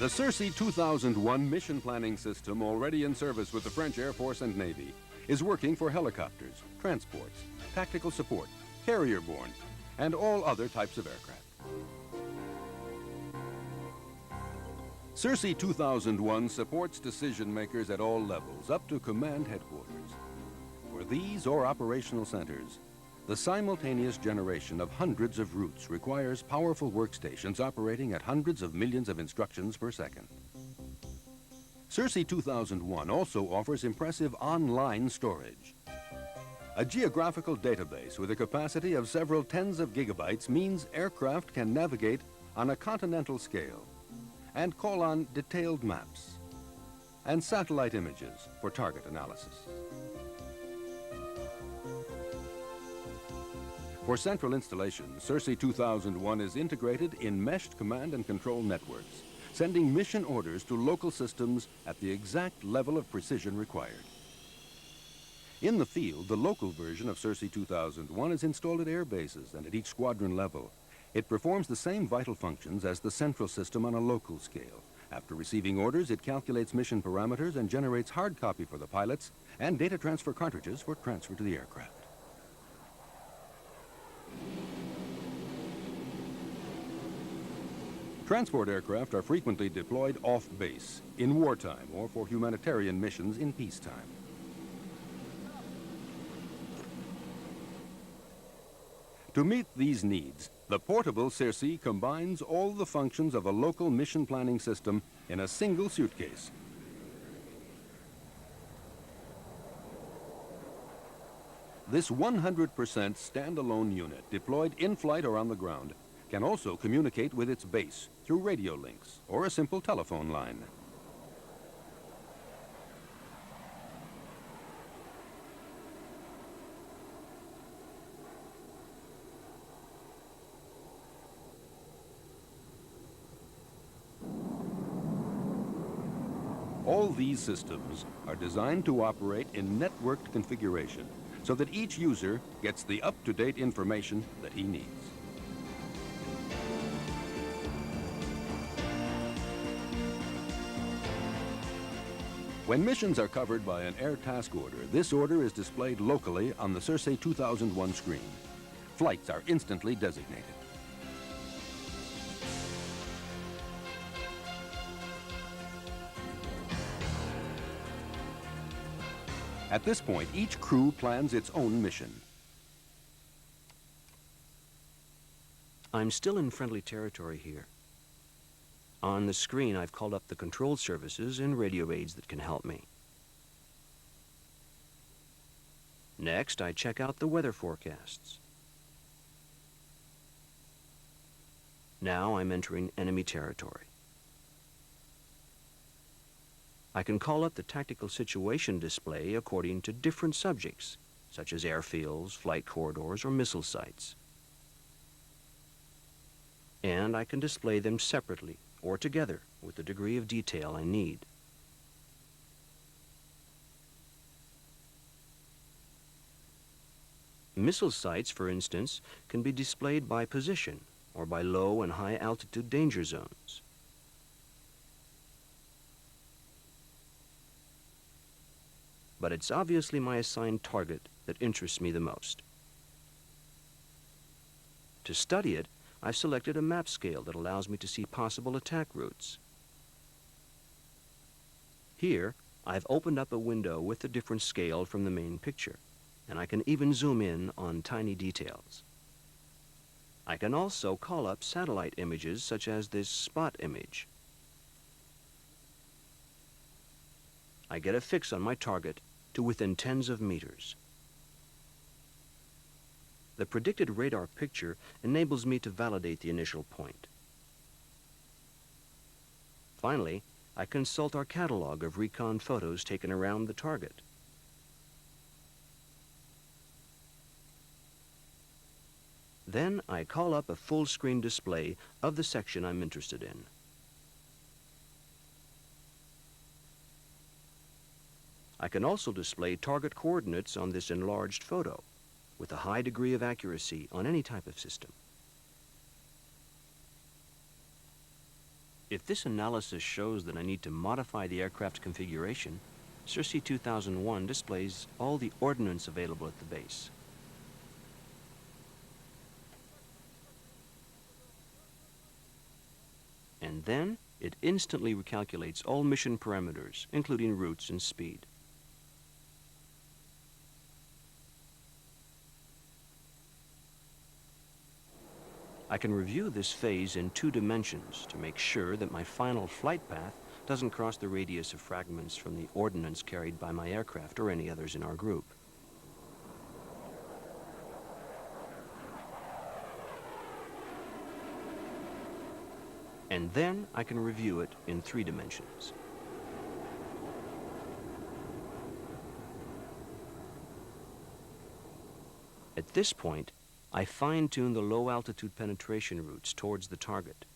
The Circe 2001 mission planning system, already in service with the French Air Force and Navy, is working for helicopters, transports, tactical support, carrier-borne, and all other types of aircraft. Circe 2001 supports decision makers at all levels, up to command headquarters. For these or operational centers, the simultaneous generation of hundreds of routes requires powerful workstations operating at hundreds of millions of instructions per second. Circe 2001 also offers impressive online storage. A geographical database with a capacity of several tens of gigabytes means aircraft can navigate on a continental scale and call on detailed maps and satellite images for target analysis. For central installation, Circe 2001 is integrated in meshed command and control networks, sending mission orders to local systems at the exact level of precision required. In the field, the local version of Circe 2001 is installed at air bases and at each squadron level. It performs the same vital functions as the central system on a local scale. After receiving orders, it calculates mission parameters and generates hard copy for the pilots and data transfer cartridges for transfer to the aircraft. Transport aircraft are frequently deployed off-base, in wartime, or for humanitarian missions in peacetime. To meet these needs, the portable Circe combines all the functions of a local mission planning system in a single suitcase. This 100% standalone unit, deployed in flight or on the ground, can also communicate with its base through radio links or a simple telephone line. All these systems are designed to operate in networked configuration so that each user gets the up-to-date information that he needs. When missions are covered by an air task order, this order is displayed locally on the Circe 2001 screen. Flights are instantly designated. At this point, each crew plans its own mission. I'm still in friendly territory here. On the screen, I've called up the control services and radio aids that can help me. Next, I check out the weather forecasts. Now I'm entering enemy territory. I can call up the tactical situation display according to different subjects, such as airfields, flight corridors, or missile sites. And I can display them separately or together with the degree of detail I need. Missile sites, for instance, can be displayed by position or by low and high altitude danger zones. But it's obviously my assigned target that interests me the most. To study it, I've selected a map scale that allows me to see possible attack routes. Here, I've opened up a window with a different scale from the main picture, and I can even zoom in on tiny details. I can also call up satellite images such as this spot image. I get a fix on my target to within tens of meters. The predicted radar picture enables me to validate the initial point. Finally, I consult our catalog of recon photos taken around the target. Then I call up a full-screen display of the section I'm interested in. I can also display target coordinates on this enlarged photo with a high degree of accuracy on any type of system. If this analysis shows that I need to modify the aircraft's configuration, Circe 2001 displays all the ordnance available at the base. And then it instantly recalculates all mission parameters, including routes and speed. I can review this phase in 2 dimensions to make sure that my final flight path doesn't cross the radius of fragments from the ordnance carried by my aircraft or any others in our group. And then I can review it in 3 dimensions. At this point, I fine-tune the low-altitude penetration routes towards the target.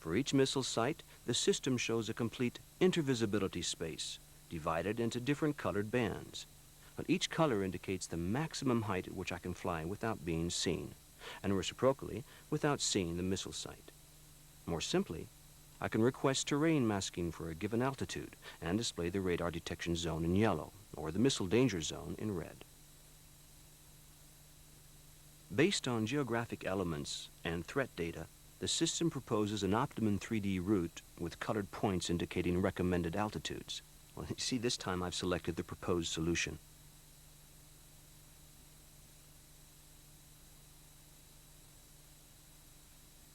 For each missile site, the system shows a complete intervisibility space, divided into different colored bands. But each color indicates the maximum height at which I can fly without being seen, and reciprocally, without seeing the missile site. More simply, I can request terrain masking for a given altitude and display the radar detection zone in yellow, or the missile danger zone in red. Based on geographic elements and threat data, the system proposes an optimum 3D route with colored points indicating recommended altitudes. Well, you see, this time I've selected the proposed solution.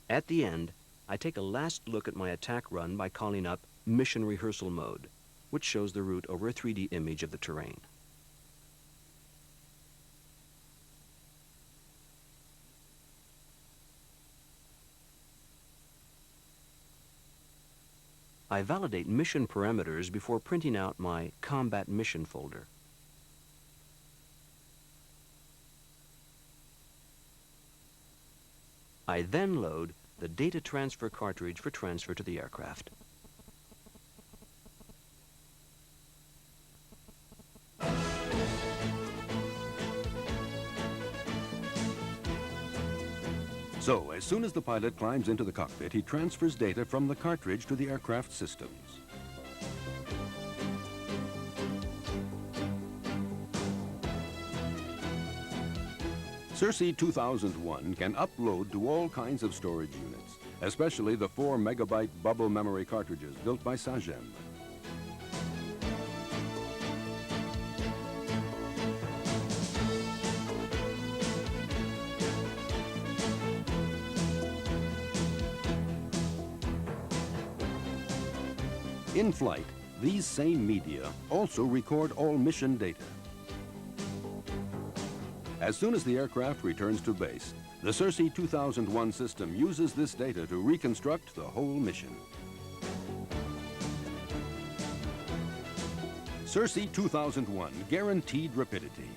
At the end, I take a last look at my attack run by calling up Mission Rehearsal Mode, which shows the route over a 3D image of the terrain. I validate mission parameters before printing out my Combat Mission folder. I then load the data transfer cartridge for transfer to the aircraft. So, as soon as the pilot climbs into the cockpit, he transfers data from the cartridge to the aircraft systems. Circe 2001 can upload to all kinds of storage units, especially the 4 megabyte bubble memory cartridges built by Sagem. In flight, these same media also record all mission data. As soon as the aircraft returns to base, the Circe 2001 system uses this data to reconstruct the whole mission. Circe 2001, guaranteed rapidity.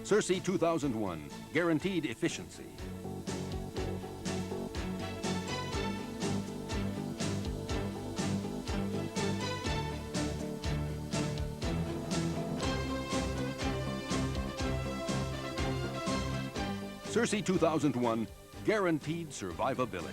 Circe 2001, guaranteed efficiency. Circe 2001, guaranteed survivability.